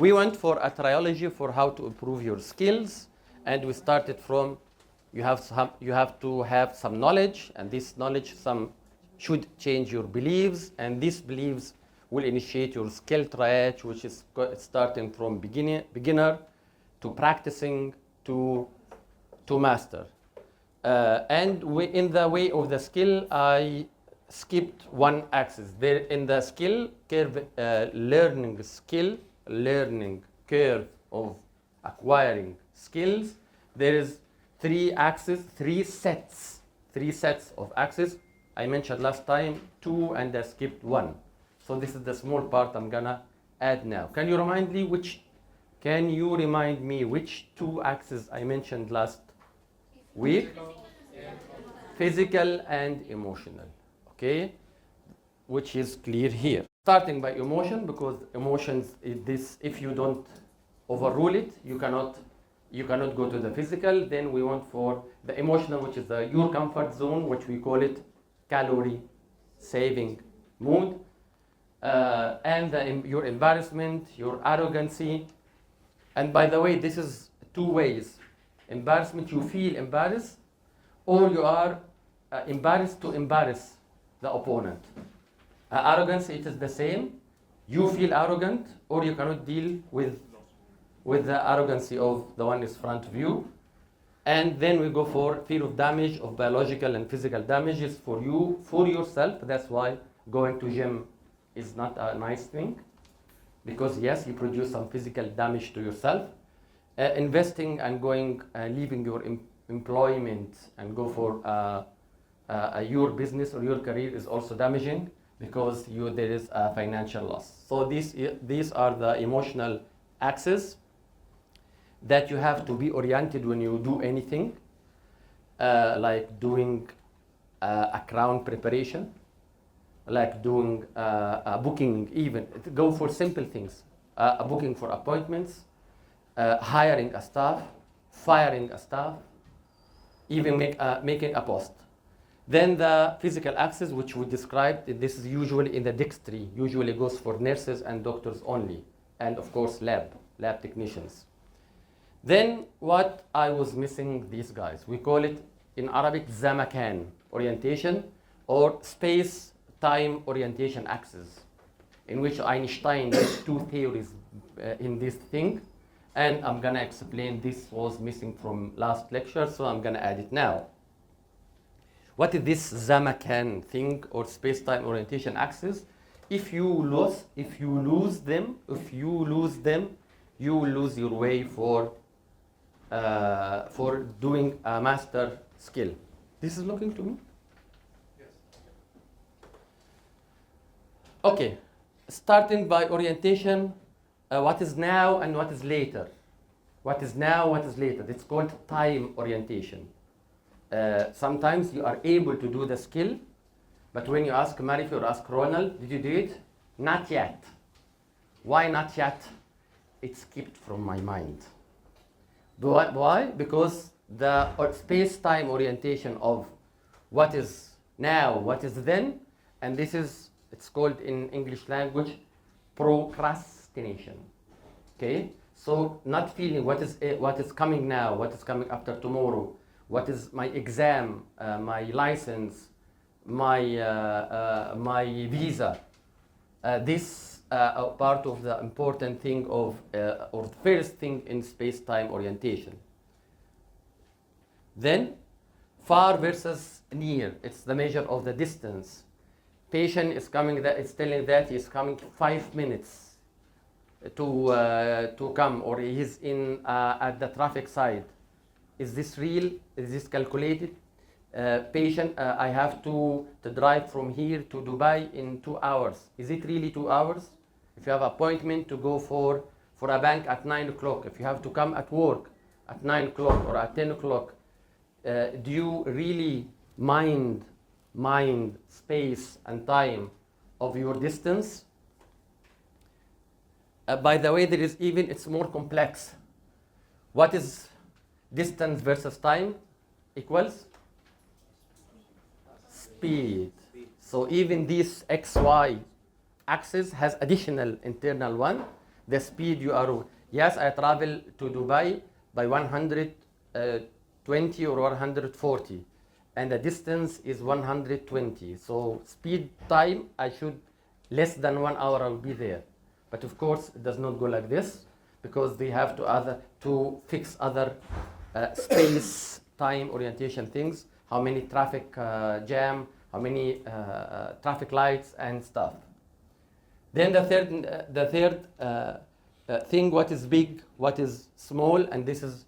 We went for a triology for how to improve your skills, and we started from you have to have some knowledge, and this knowledge should change your beliefs, and these beliefs will initiate your skill triad, which is starting from beginner to practicing to master. And in the way of the skill, I skipped one axis. There in the skill curve, learning curve of acquiring skills, there is three sets of axes. I mentioned last time 2 and I skipped 1. So this is the small part I'm gonna add now. Can you remind me which 2 axes I mentioned last week? Physical and emotional. Okay, which is clear here. Starting by emotion, because emotions is this, if you don't overrule it, you cannot go to the physical. Then we want for the emotional, which is your comfort zone, which we call it calorie saving mood, and your embarrassment, your arrogancy. And by the way, this is 2 ways. Embarrassment, you feel embarrassed, or you are embarrassed to embarrass the opponent. Arrogance, it is the same. You feel arrogant, or you cannot deal with the arrogancy of the one is front of you. And then we go for fear of damage, of biological and physical damages for yourself. That's why going to gym is not a nice thing, because yes, you produce some physical damage to yourself. Investing and leaving your employment and go for your business or your career is also damaging, because there is a financial loss. So these are the emotional axes that you have to be oriented when you do anything, like doing a crown preparation, like doing a booking, even go for simple things, a booking for appointments, hiring a staff, firing a staff, even making a post. Then the physical axis, which we described, this is usually in the dextry, usually goes for nurses and doctors only, and of course lab technicians. Then what I was missing, these guys, we call it in Arabic Zamakan orientation, or space-time orientation axis, in which Einstein did 2 theories in this thing, and I'm gonna explain. This was missing from last lecture, so I'm gonna add it now. What is this Zamakan thing, or space-time orientation axis? If you lose them, you will lose your way for doing a master skill. This is looking to me? Yes. Okay, starting by orientation, what is now and what is later. What is now, what is later. It's called time orientation. Sometimes you are able to do the skill, but when you ask Marif or ask Ronald, did you do it? Not yet. Why not yet? It skipped from my mind. Why? Because the space-time orientation of what is now, what is then, and it's called in English language procrastination. Okay? So not feeling what is coming now, what is coming after tomorrow, what is my exam, my license, my visa. This part of the important thing or first thing in space-time orientation. Then, far versus near. It's the measure of the distance. Patient is coming. It's telling that he's coming 5 minutes to come, or he's in at the traffic side. Is this real? Is this calculated? Patient, I have to drive from here to Dubai in 2 hours. Is it really 2 hours? If you have appointment to go for a bank at 9 o'clock, if you have to come at work at 9 o'clock or at 10 o'clock, do you really mind space and time of your distance? By the way, it's more complex. What is distance versus time equals? Speed. So even this XY axis has additional internal one. the speed you are. Yes, I travel to Dubai by 120 or 140, and the distance is 120. So speed time, I should less than 1 hour I'll be there. But of course, it does not go like this because they have to fix other space time orientation things. How many traffic jam, how many traffic lights and stuff. Then the third thing, what is big, what is small, and this is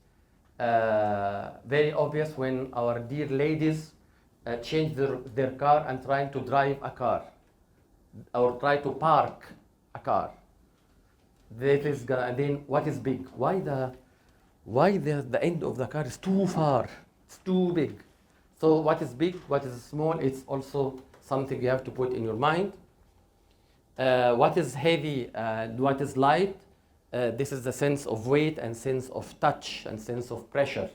very obvious when our dear ladies change their car and trying to drive a car or try to park a car. That is gonna, and then what is big? Why the end of the car is too far? It's too big. So what is big, what is small? It's also something you have to put in your mind. What is heavy and what is light? This is the sense of weight and sense of touch and sense of pressure.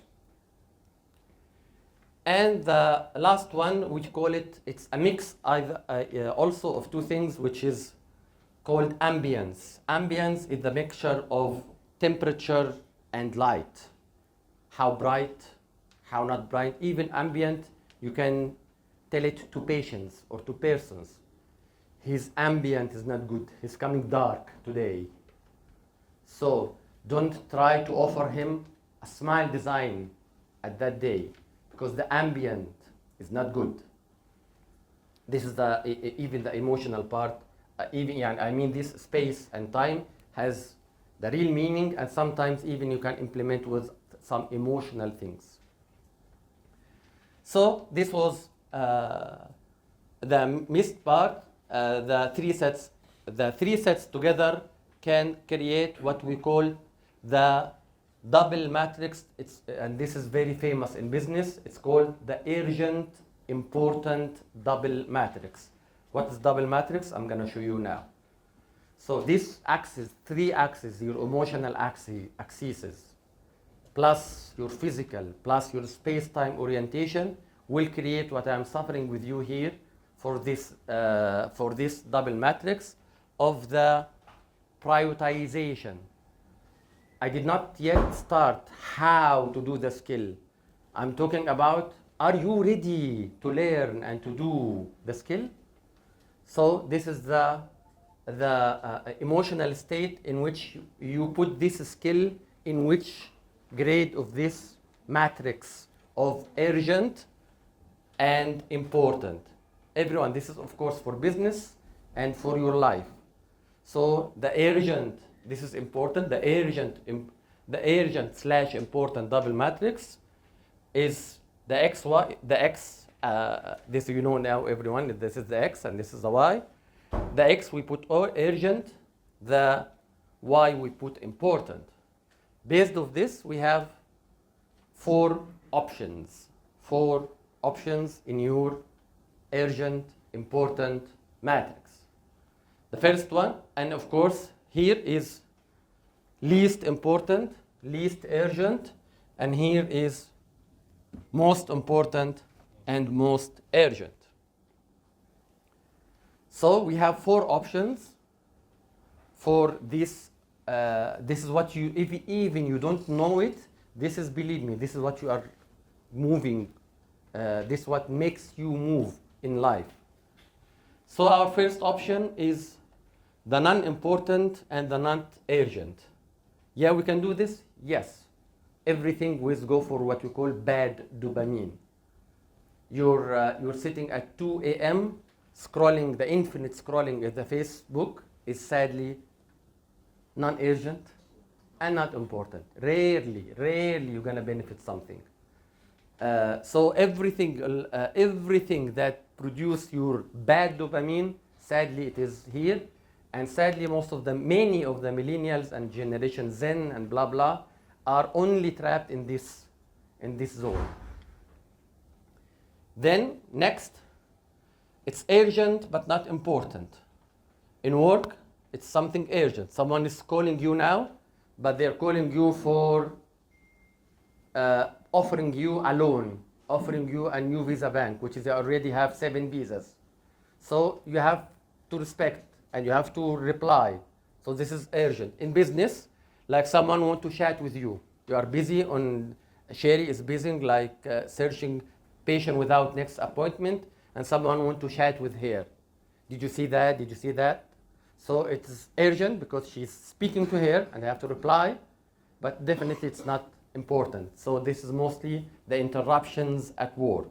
And the last one, we call it, it's a mix also of two things, which is called ambience. Ambience is the mixture of temperature and light. How bright, how not bright. Even ambient, you can tell it to patients or to persons. His ambient is not good. He's coming dark today. So don't try to offer him a smile design at that day because the ambient is not good. This is even the emotional part. I mean, this space and time has the real meaning, and sometimes even you can implement with some emotional things. So this was the missed part. The three sets together can create what we call the double matrix. And this is very famous in business. It's called the urgent, important double matrix. What is double matrix? I'm going to show you now. So this axis, three axes, your emotional axes, plus your physical, plus your space-time orientation will create what I'm suffering with you here for this double matrix of the prioritization. I did not yet start how to do the skill. I'm talking about, are you ready to learn and to do the skill? So this is the emotional state in which you put this skill in which grade of this matrix of urgent and important. Everyone, this is of course for business and for your life. So the urgent, this is important, the urgent/important double matrix is the X, this you know now everyone, this is the X and this is the Y. The X we put urgent, the Y we put important. Based on this we have four options in your urgent, important matrix. The first one, and of course here is least important, least urgent, and here is most important and most urgent. So we have four options for this. This is what you, if even you don't know it, this is, believe me, this is what you are moving. This is what makes you move in life. So our first option is the non-important and the not urgent. Yeah, we can do this? Yes. Everything will go for what you call bad dopamine. You're sitting at 2 a.m. scrolling, the infinite scrolling at the Facebook is sadly non-urgent and not important. Rarely you're gonna benefit something. So everything that produces your bad dopamine, sadly it is here, and sadly many of the millennials and Generation Z and blah blah are only trapped in this zone. Then next, it's urgent but not important. In work, it's something urgent. Someone is calling you now, but they're calling you for offering you a loan, offering you a new visa bank, which is they already have 7 visas. So you have to respect and you have to reply. So this is urgent. In business, like someone want to chat with you. You are busy on, Sherry is busy like searching patient without next appointment, and someone want to chat with her. Did you see that? Did you see that? So it's urgent because she's speaking to her and I have to reply, but definitely it's not important. So this is mostly the interruptions at work.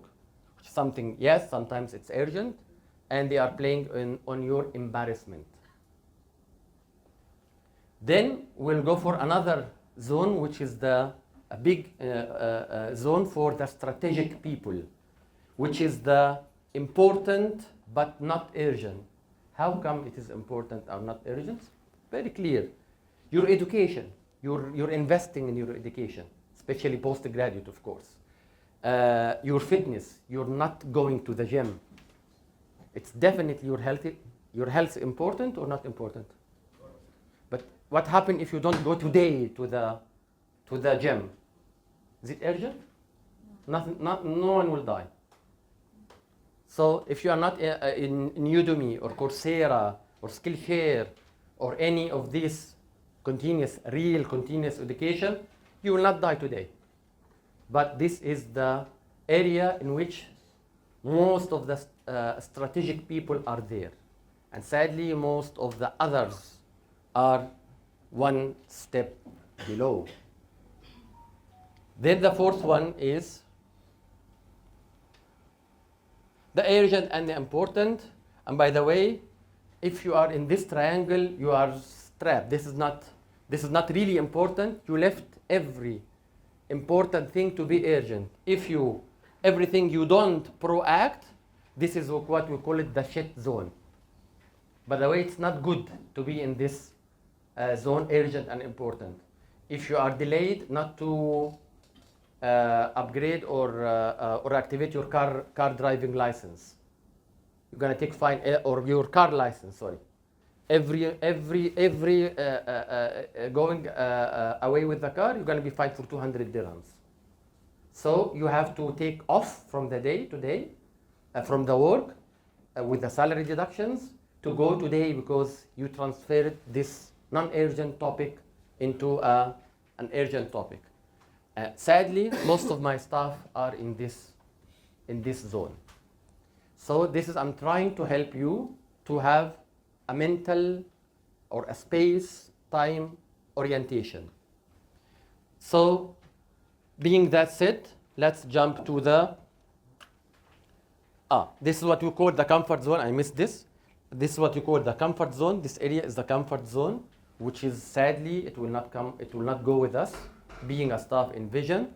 Something, yes, sometimes it's urgent, and they are playing on your embarrassment. Then we'll go for another zone, which is a big zone for the strategic people, which is the important but not urgent. How come it is important or not urgent? Very clear. Your education, you're investing in your education, especially postgraduate, of course. Your fitness, you're not going to the gym. It's definitely your health important or not important? But what happens if you don't go today to the gym? Is it urgent? Nothing, no one will die. So if you are not in Udemy or Coursera or Skillshare or any of these real continuous education, you will not die today. But this is the area in which most of the strategic people are there. And sadly, most of the others are one step below. Then the fourth one is the urgent and the important. And by the way, if you are in this triangle, you are strapped. This is not really important. You left every important thing to be urgent. Everything you don't proact, this is what we call it the shit zone. By the way, it's not good to be in this zone, urgent and important. If you are delayed not to upgrade or activate your car driving license, you're gonna take fine, or your car license, sorry. Every going away with the car, you're gonna be fined for 200 dirhams. So you have to take off from the day today, from the work, with the salary deductions, to go today because you transferred this non-urgent topic into an urgent topic. Sadly, most of my staff are in this zone. So I'm trying to help you to have a mental or a space-time orientation. So, being that said, let's jump to this is what we call the comfort zone. I missed this. This is what you call the comfort zone. This area is the comfort zone, which is sadly, it will not go with us. Being a staff in Vision,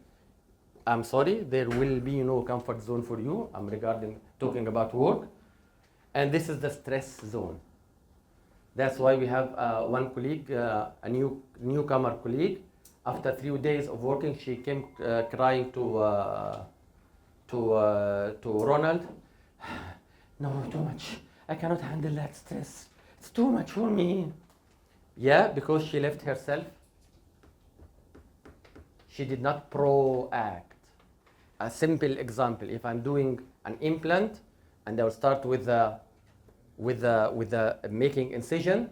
I'm sorry, there will be no comfort zone for you. I'm talking about work. And this is the stress zone. That's why we have one colleague, a newcomer colleague. After 3 days of working, she came crying to Ronald. No, too much. I cannot handle that stress. It's too much for me. Yeah, because she left herself. She did not proact. A simple example: if I'm doing an implant, and I will start with the making incision,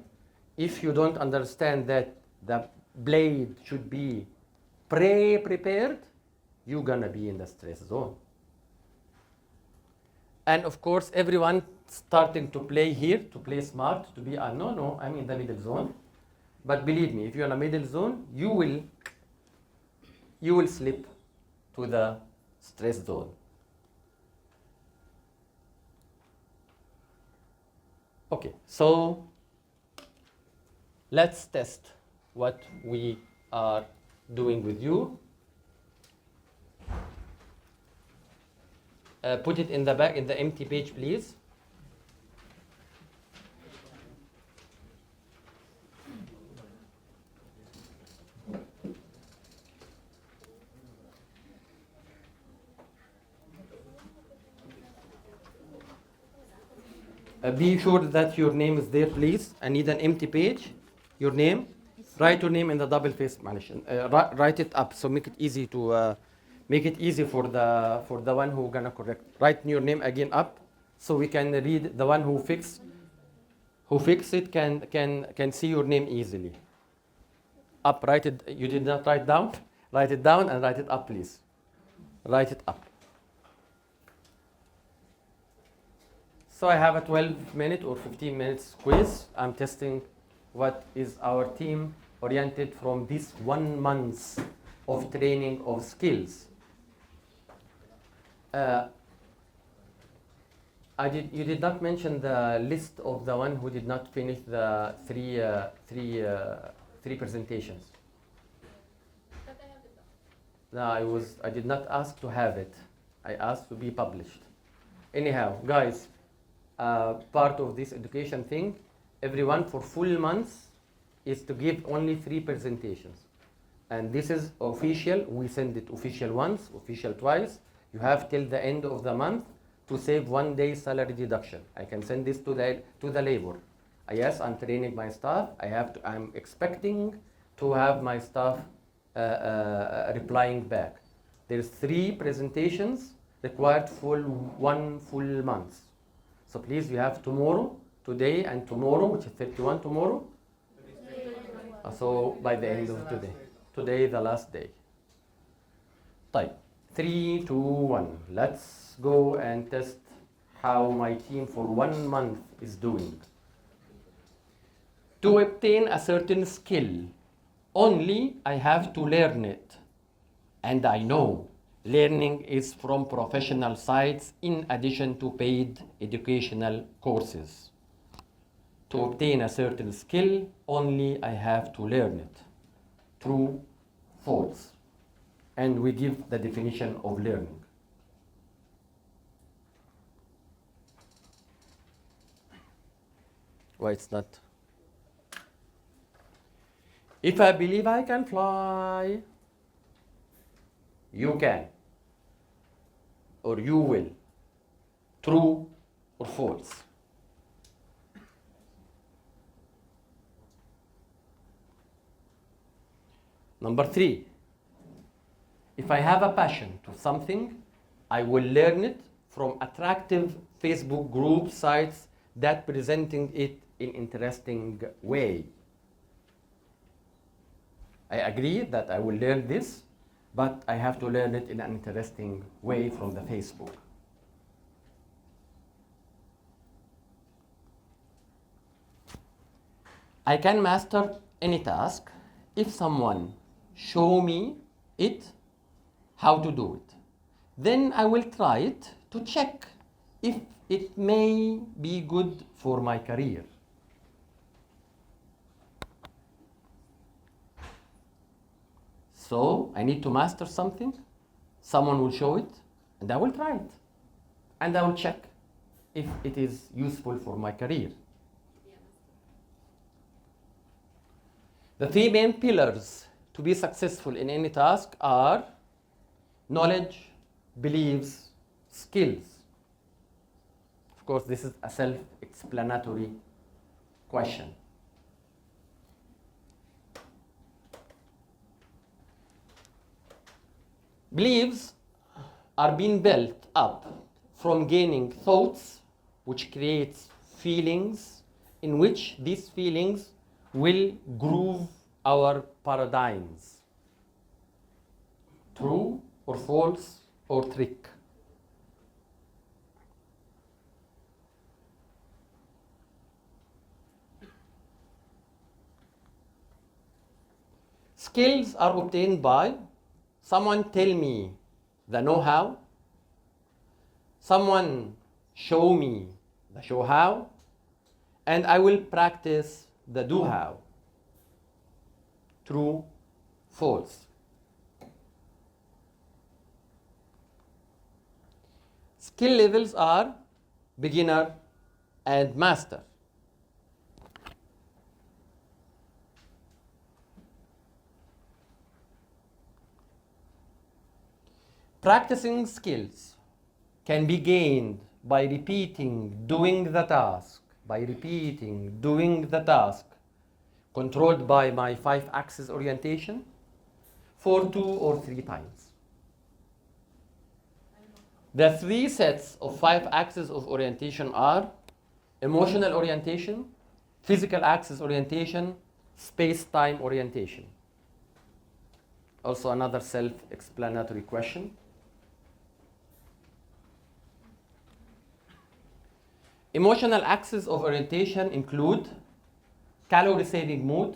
if you don't understand that the blade should be prepared, you're gonna be in the stress zone. And of course, everyone starting to play here, to play smart, to be, no, I'm in the middle zone. But believe me, if you're in the middle zone, you will slip to the stress zone. Okay, so let's test what we are doing with you. Put it in the back, in the empty page, please. Be sure that your name is there, please. I need an empty page. Your name. Write your name in the double face. Write it up, so make it easy to for the one who gonna correct. Write your name again up, so we can read the one who Who fix it can see your name easily. Up, write it. You did not write down? Write it down and write it up, please. Write it up. So I have a 12-minute or 15 minutes quiz. I'm testing what is our team oriented from this 1 month of training of skills. You did not mention the list of the one who did not finish the three presentations. But I have it done. No, I did not ask to have it. I asked to be published. Anyhow, guys, part of this education thing, everyone for full months is to give only 3 presentations. And this is official. We send it official once, official twice. You have till the end of the month to save 1 day salary deduction. I can send this to the labor. Yes, I'm training my staff. I'm expecting to have my staff replying back. There's 3 presentations required for 1 full month. So please, you have tomorrow, today and tomorrow, which is 31 tomorrow. So by the end of today the last day. طيب, 3, 2, 1. Let's go and test how my team for 1 month is doing. To obtain a certain skill, only I have to learn it. And I know learning is from professional sites in addition to paid educational courses. To obtain a certain skill, only I have to learn it. True, false. And we give the definition of learning. Why it's not? If I believe I can fly, you can. Or you will. True or false? Number 3, if I have a passion to something, I will learn it from attractive Facebook group sites that presenting it in interesting way. I agree that I will learn this, but I have to learn it in an interesting way from the Facebook. I can master any task if someone show me it, how to do it. Then I will try it to check if it may be good for my career. So I need to master something, someone will show it, and I will try it. And I will check if it is useful for my career. The 3 main pillars to be successful in any task are knowledge, beliefs, skills. Of course, this is a self-explanatory question. Beliefs are being built up from gaining thoughts, which creates feelings, in which these feelings will groove our paradigms. True or false or trick? Skills are obtained by someone tell me the know-how, someone show me the show-how, and I will practice the do-how. True, false. Skill levels are beginner and master. Practicing skills can be gained by repeating doing the task, controlled by my 5-axis orientation for 2 or 3 times. The 3 sets of 5 axes of orientation are emotional orientation, physical axis orientation, space-time orientation. Also another self-explanatory question. Emotional axes of orientation include calorie-saving mood,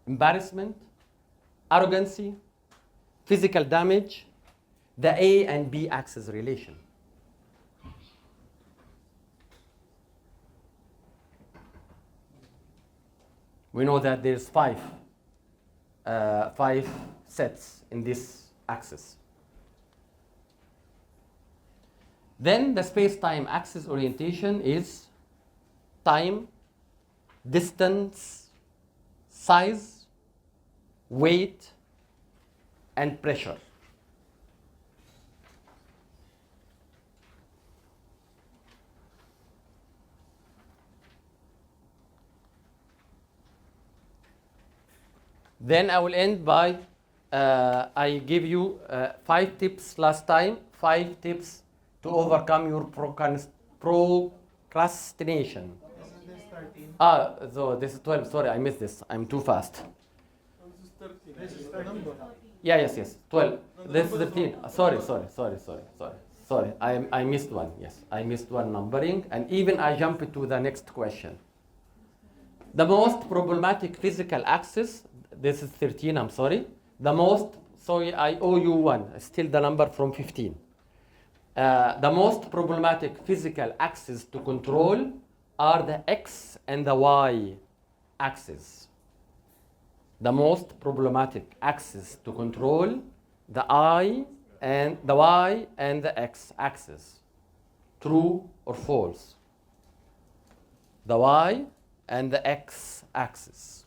embarrassment, arrogancy, physical damage, the A and B axis relation. We know that there's five sets in this axis. Then the space-time axis orientation is time, distance, size, weight, and pressure. Then I will end by, I give you 5 tips last time, 5 tips to overcome your procrastination. So this is 12, sorry, I missed this, I'm too fast. This is the number. Yeah, yes, 12. This is 13. Sorry, I missed one, yes. I missed one numbering, and even I jumped to the next question. The most problematic physical axis, this is 13, I'm sorry. The most, sorry, I owe you one, still the number from 15. The most problematic physical axes to control are the X and the Y axis. The most problematic axis to control the I and the Y and the X axis. True or false? The Y and the X axis.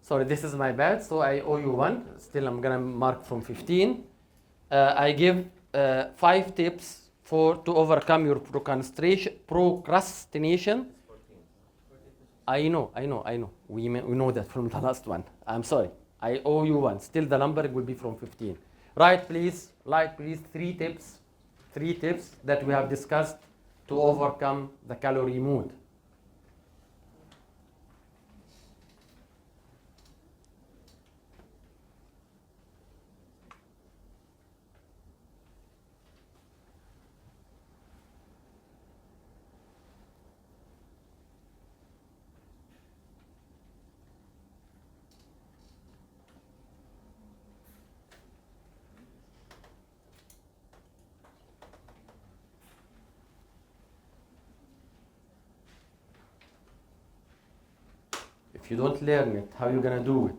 Sorry, this is my bad, so I owe you one. Still, I'm gonna mark from 15. I give 5 tips to overcome your procrastination. I know. We know that from the last one. I'm sorry. I owe you one. Still, the number will be from 15. Write, please, 3 tips that we have discussed to overcome the calorie mood. If you don't learn it, how are you gonna do it?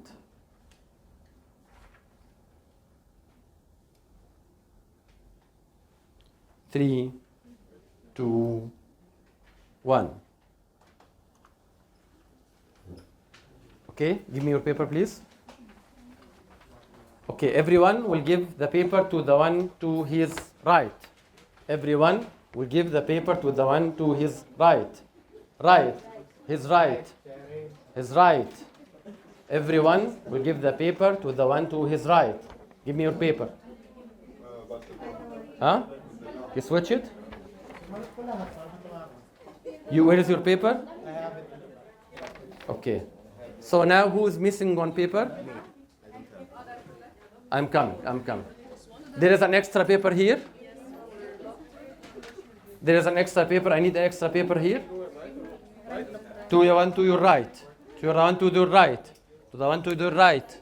Three, 2, 1. Okay, give me your paper, please. Okay, everyone will give the paper to the one to his right. Everyone will give the paper to the one to his right. Right. His right. His right. Everyone will give the paper to the one to his right. Give me your paper. Huh? You switch it? Where is your paper? Okay. So now who is missing one paper? I'm coming. There is an extra paper here. There is an extra paper. I need an extra paper here. To the one to your right. To the one to your right. To the one to your right.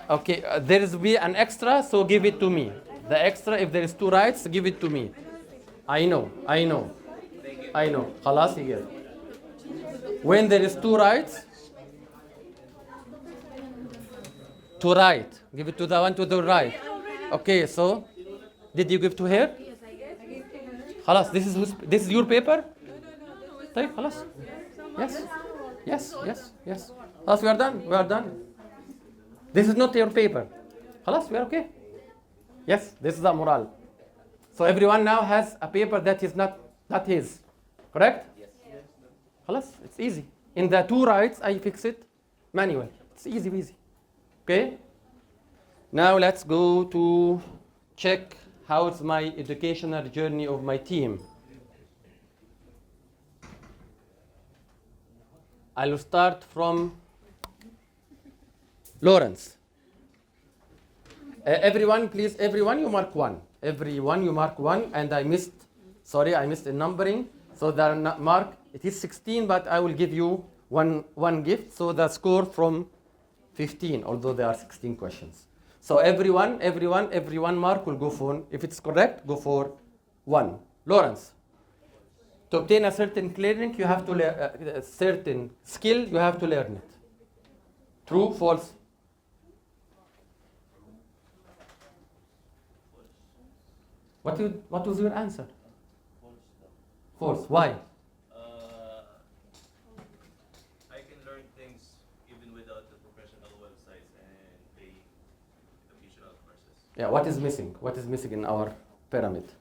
Okay, there is be an extra, so give it to me. The extra, if there is 2 rights, give it to me. I know. خلاص here. When there is 2 rights, to right. Give it to the one to the right. Okay, so did you give to her? خلاص, this is your paper? طيب خلاص. Yes. خلاص, we are done. This is not your paper. خلاص, we are okay. Yes, this is the moral. So everyone now has a paper that is not his. Correct? Yes. خلاص, it's easy. In the 2 rights, I fix it manual. It's easy. Okay? Now let's go to check How's my educational journey of my team? I'll start from Lawrence. Everyone, please, everyone, you mark one. Everyone, you mark one, and I missed the numbering. So the mark, it is 16, but I will give you one gift. So the score from 15, although there are 16 questions. So everyone mark will go for, if it's correct, go for 1. Lawrence, to obtain a certain clearing, you have to learn a certain skill, you have to learn it. True, false? What was your answer? False. Why? I can learn things even without the professional websites and the educational courses. Yeah, what is missing? What is missing in our pyramid?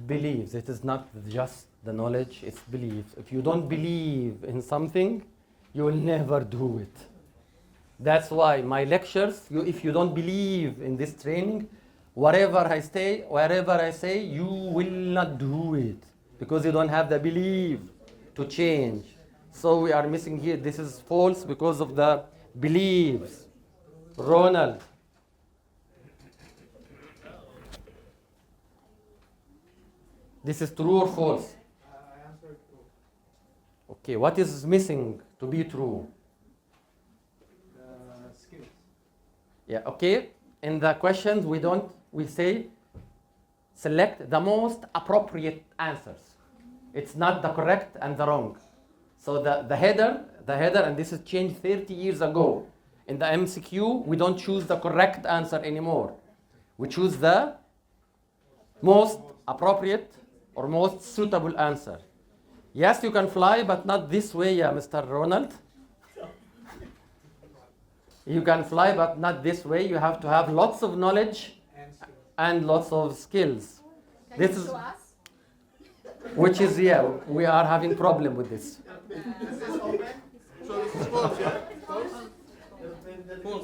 Beliefs. It is not just the knowledge, it's beliefs. If you don't believe in something, you will never do it. That's why my lectures, if you don't believe in this training, wherever I say, you will not do it because you don't have the belief to change. So we are missing here. This is false because of the beliefs. Ronald. This is true or false? I answered true. Okay, what is missing to be true? Skills. Yeah, okay. In the questions, we say select the most appropriate answers. It's not the correct and the wrong. So the header, and this is changed 30 years ago. In the MCQ, we don't choose the correct answer anymore. We choose the most appropriate or most suitable answer. Yes, you can fly, but not this way, Mr. Ronald. You can fly, but not this way. You have to have lots of knowledge and lots of skills. Can you show us? Which is, we are having problem with this. Is this open? So this is false, yeah? False?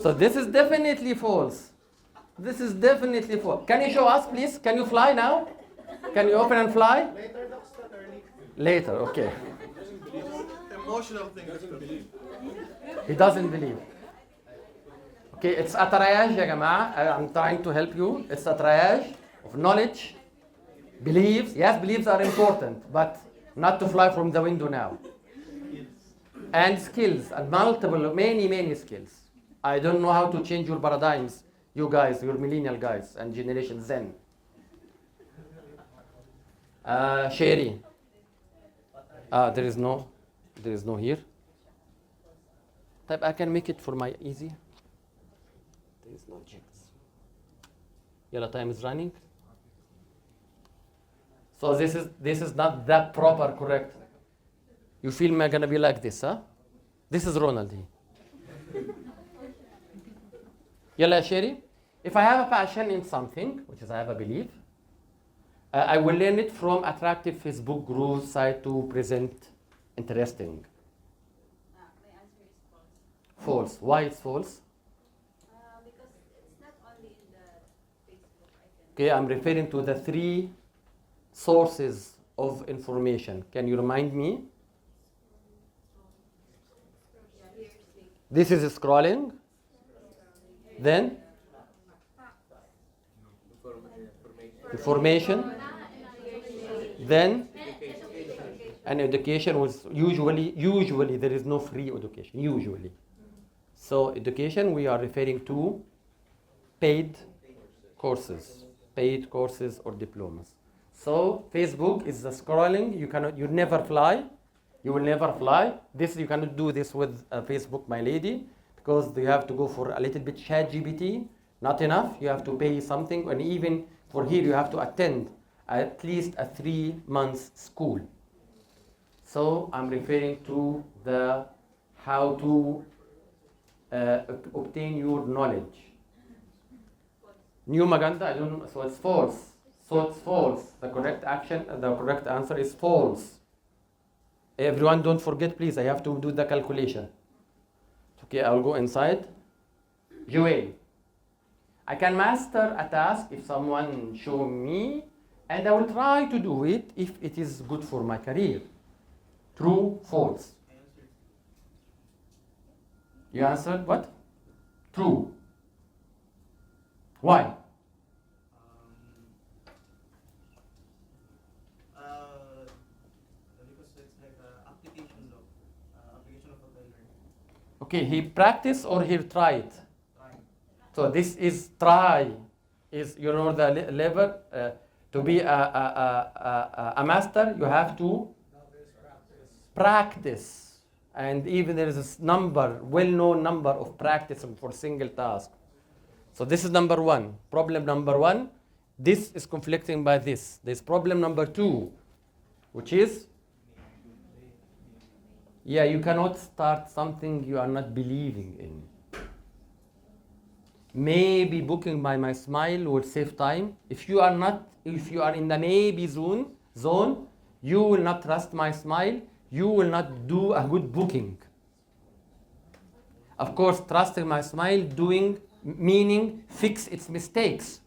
So this is definitely false. This is definitely false. Can you show us, please? Can you fly now? Can you open and fly? Later, that's not early. Later, okay. Emotional thing. Doesn't believe. He doesn't believe. Okay, it's a triage, ya jama'a. I'm trying to help you. It's a triage of knowledge, beliefs. Yes, beliefs are important, but not to fly from the window now. And skills, and many skills. I don't know how to change your paradigms, you guys, your millennial guys, and Generation Zen. Sherry. There is no here. Type, I can make it for my easy. There is no checks. Yellow time is running. So this is not that proper correct. You feel me gonna be like this, huh? This is Ronald. Yalla Sherry. If I have a passion in something, which is I have a belief, I will learn it from attractive Facebook group site to present interesting. My answer is false. False. Why it's false? Because it's not only in the Facebook. Okay, I'm referring to the 3 sources of information. Can you remind me? This is scrolling. Then information. Then and education was usually there is no free education. Usually. So education we are referring to paid courses or diplomas. So Facebook is the scrolling. You never fly. You will never fly. This you cannot do this with Facebook, my lady, because you have to go for a little bit ChatGPT. Not enough. You have to pay something, and even for here you have to attend at least a 3 months school. So I'm referring to the how to obtain your knowledge. New Maganda, I don't know, so it's false. The correct answer is false. Everyone don't forget, please. I have to do the calculation. Okay, I'll go inside. Joel, I can master a task if someone show me, and I will try to do it if it is good for my career. True, false. You answered what? True. Why? Because it's like application of what I learned. Okay, he practiced or he tried? Trying. So this is try, is the level to be a master. You have to practice, and even there is a well-known number of practice for single task. So this is number one. Problem number one. This is conflicting by this. There's problem number two, which is you cannot start something you are not believing in. Maybe booking by my smile will save time. If you are in the maybe zone, you will not trust my smile. You will not do a good booking. Of course, trusting my smile, meaning fix its mistakes.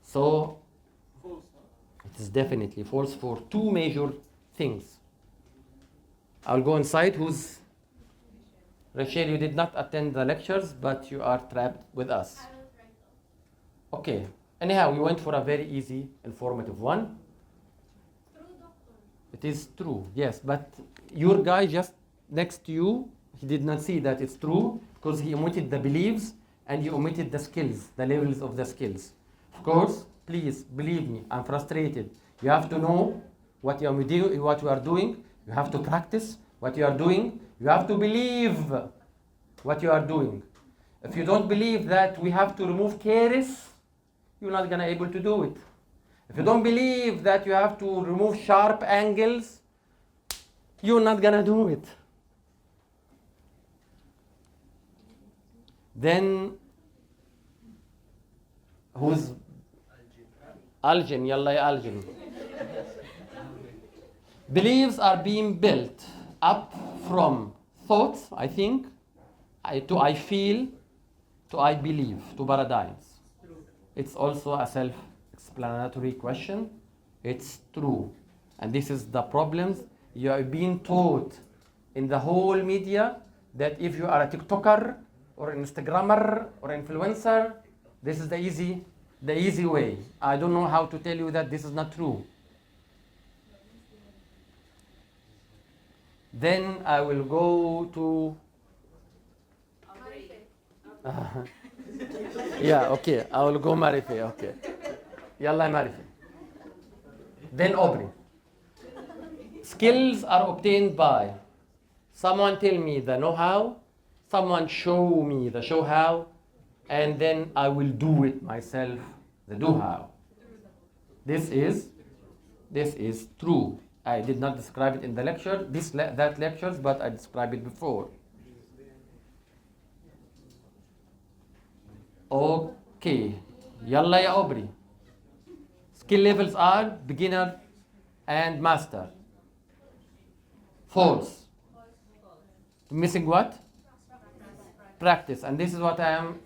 So it is definitely false for two major things. I'll go inside. Rachel, you did not attend the lectures, but you are trapped with us. I will try to. Okay. Anyhow, we went for a very easy, informative one. True, doctor. It is true, yes, but your guy just next to you, he did not see that it's true because he omitted the beliefs and he omitted the skills, the levels of the skills. Of course, please believe me, I'm frustrated. You have to know what you are doing. You have to practice what you are doing. You have to believe what you are doing. If you don't believe that we have to remove caries, you're not gonna able to do it. If you don't believe that you have to remove sharp angles, you're not gonna do it. Then, who's Algin? Yalla ya Algin. Beliefs are being built up from thoughts, I think, to I feel, to I believe, to paradigms. It's also a self-explanatory question. It's true. And this is the problems you are being taught in the whole media, that if you are a TikToker or an Instagrammer or influencer, this is the easy way. I don't know how to tell you that this is not true. Then I will go to yeah, okay. I will go Marife, okay. Yalla Marife. Then Aubrey. Skills are obtained by someone tell me the know-how, someone show me the show-how, and then I will do it myself, the do-how. This is true. I did not describe it in the lecture, that lectures, but I described it before. Okay, yalla ya Aubrey. Skill levels are beginner and master. False. Missing what? Practice. And this is what I am,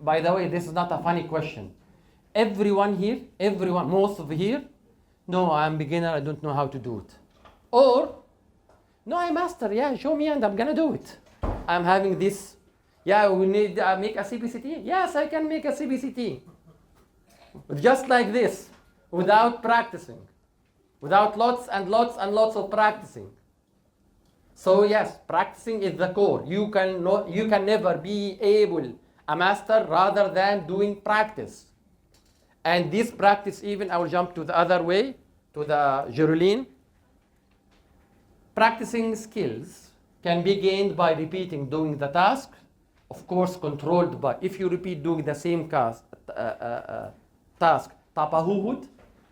by the way, this is not a funny question. Everyone here, most of here, no, I'm beginner, I don't know how to do it. Or, no, I'm master, yeah, show me and I'm gonna do it. I'm having this, yeah, we need make a CBCT. Yes, I can make a CBCT. Just like this, without practicing, without lots and lots and lots of practicing. So yes, practicing is the core. You can never be able a master rather than doing practice. And this practice, even I will jump to the other way, to the Geraldine. Practicing skills can be gained by repeating doing the task, of course controlled by, if you repeat doing the same task,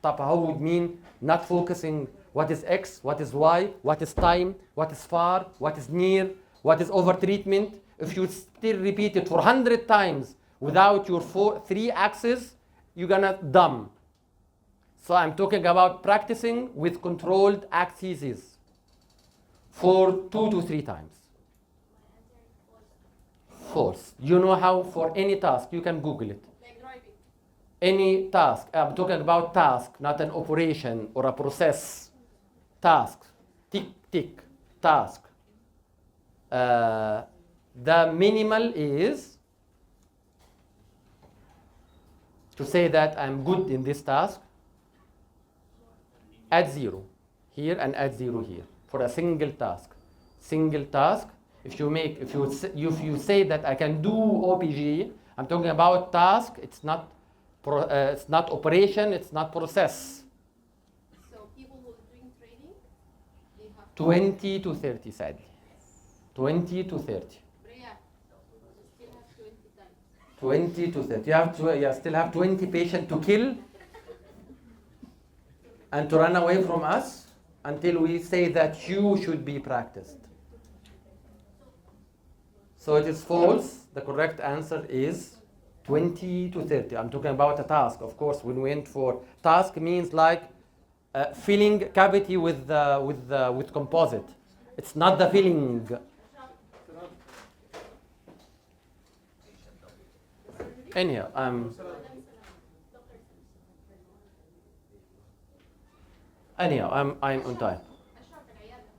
Tahoun mean not focusing what is X, what is Y, what is time, what is far, what is near, what is over treatment. If you still repeat it for 100 times without your 3 axes, you're gonna dumb. So I'm talking about practicing with controlled axes for 2 to 3 times. False. You know how for any task, you can Google it. Like driving. Any task, I'm talking about task, not an operation or a process. Task, tick, tick, task. The minimal is to say that I'm good in this task, add 0 here and add 0 here for a single task. Single task. If you say that I can do OPG, I'm talking about task. It's not operation. It's not process. So people who are doing trading, they have 20 to 30, sadly. 20 to 30. Bria, still have 20 times. 20 to 30. You still have 20 patients to kill and to run away from us until we say that you should be practiced. So it is false. The correct answer is 20 to 30. I'm talking about a task. Of course, when we went for task means like filling cavity with composite. It's not the filling. Anyhow, I'm on time. أشرف العيادة.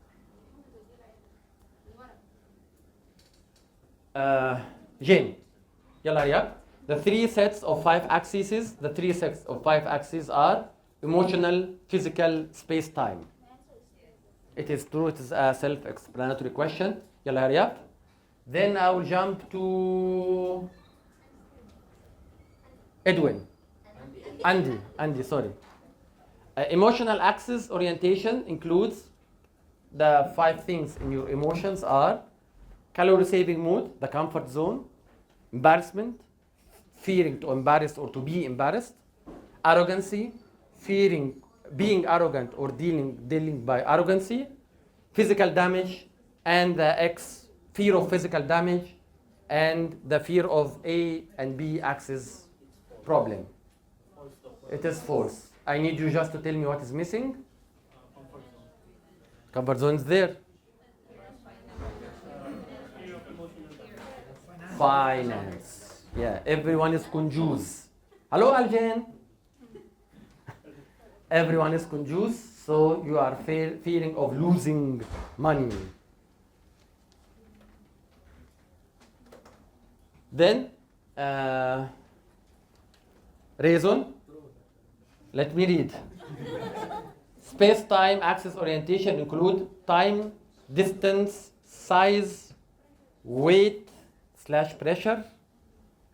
الورق. Jane, يلا رياض. The three sets of 5 axes. The 3 sets of 5 axes are emotional, physical, space-time. It is true. It is a self-explanatory question. يلا رياض. Then I will jump to Edwin. Andy, sorry. Emotional axis orientation includes the 5 things in your emotions are calorie saving mood, the comfort zone, embarrassment, fearing to embarrass or to be embarrassed, arrogancy, fearing being arrogant or dealing by arrogancy, physical damage, and the X, fear of physical damage, and the fear of A and B axis problem. It is false. I need you just to tell me what is missing. Comfort zone is there. Finance. Yeah, everyone is conjus. Hello, Aljan. Everyone is conjus, so you are fearing of losing money. Then, reason. Let me read. Space-time axis orientation include time, distance, size, weight / pressure,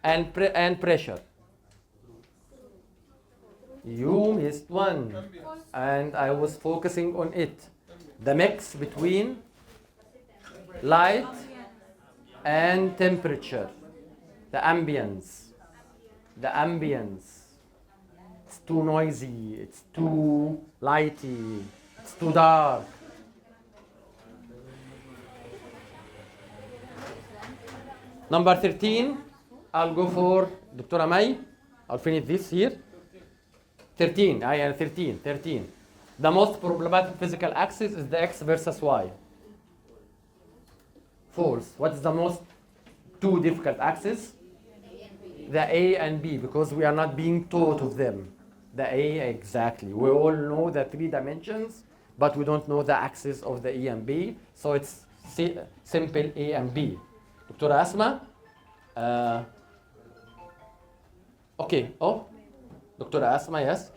and pressure. You missed one, and I was focusing on it. The mix between light and temperature. The ambience. It's too noisy, it's too lighty, it's too dark. Number 13, I'll go for Dr. Amay. I'll finish this here. 13. The most problematic physical axis is the X versus Y. False. What is the most two difficult axis? The A and B, because we are not being taught of them. The A, exactly. We all know the 3 dimensions, but we don't know the axis of the E and B. So it's simple A and B. Dr. Asma? Okay. Oh, Dr. Asma, yes.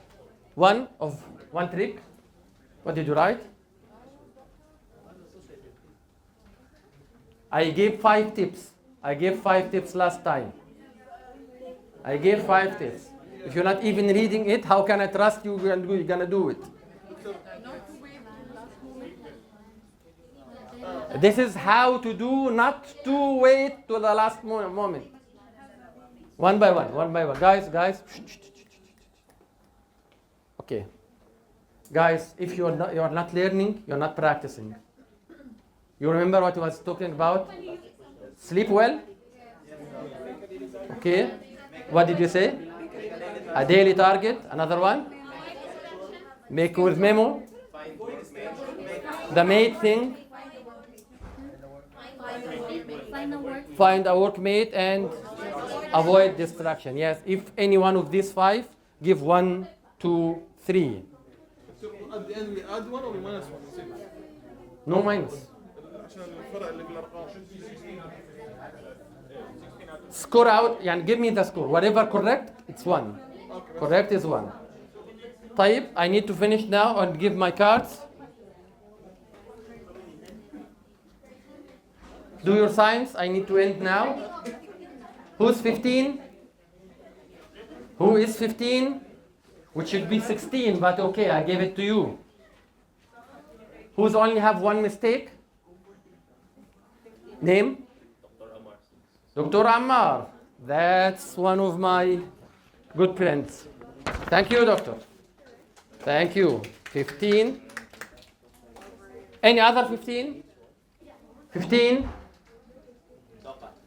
One trick. What did you write? I gave 5 tips. I gave 5 tips last time. I gave 5 tips. If you're not even reading it, how can I trust you you're gonna do it? This is how to do, not to wait to the last moment. One by one. Guys. Okay. Guys, if you're not learning, you're not practicing. You remember what I was talking about? Sleep well? Okay. What did you say? A daily target. Another one? Make with memo. The main thing. Find a work. Find a workmate and avoid distraction. Yes, if any one of these 5, give 1, 2, 3. So at the end we add one or we minus one. نسيب. No minus. عشان الفرق اللي بالارقام. Score out, يعني give me the score. Whatever correct, it's 1. Correct is 1. طيب, I need to finish now and give my cards. Do your signs. I need to end now. Who's 15? Who is 15? Which should be 16, but okay, I gave it to you. Who's only have one mistake? Name? Dr. Ammar. That's one of my good friends. Thank you, doctor. Thank you. 15. Any other 15? 15?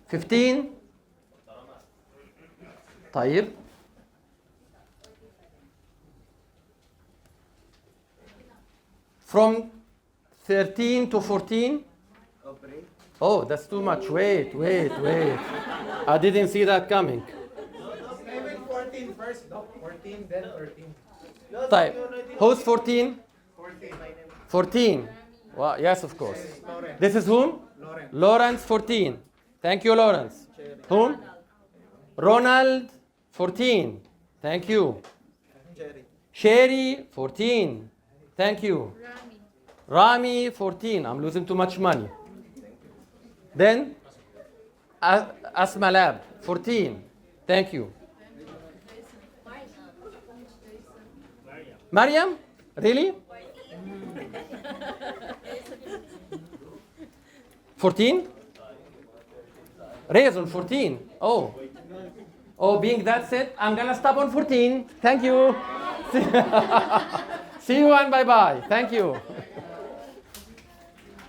15? طيب. From 13 to 14? Oh, that's too much. Wait. I didn't see that coming. Even 14 first, no? 14, then 13. طيب. Who's 14? 14. 14. Well, yes, of course. Lauren. This is whom? Lauren. Lawrence, 14. Thank you, Lawrence. Whom? Ronald, 14. Thank you. Jerry. Sherry, 14. Thank you. Rami, 14. I'm losing too much money. Then, Asma Lab, 14. Thank you. Mariam? Really? 14? Raise on 14. Oh. Oh, being that said, I'm gonna stop on 14. Thank you. See you and bye-bye. Thank you.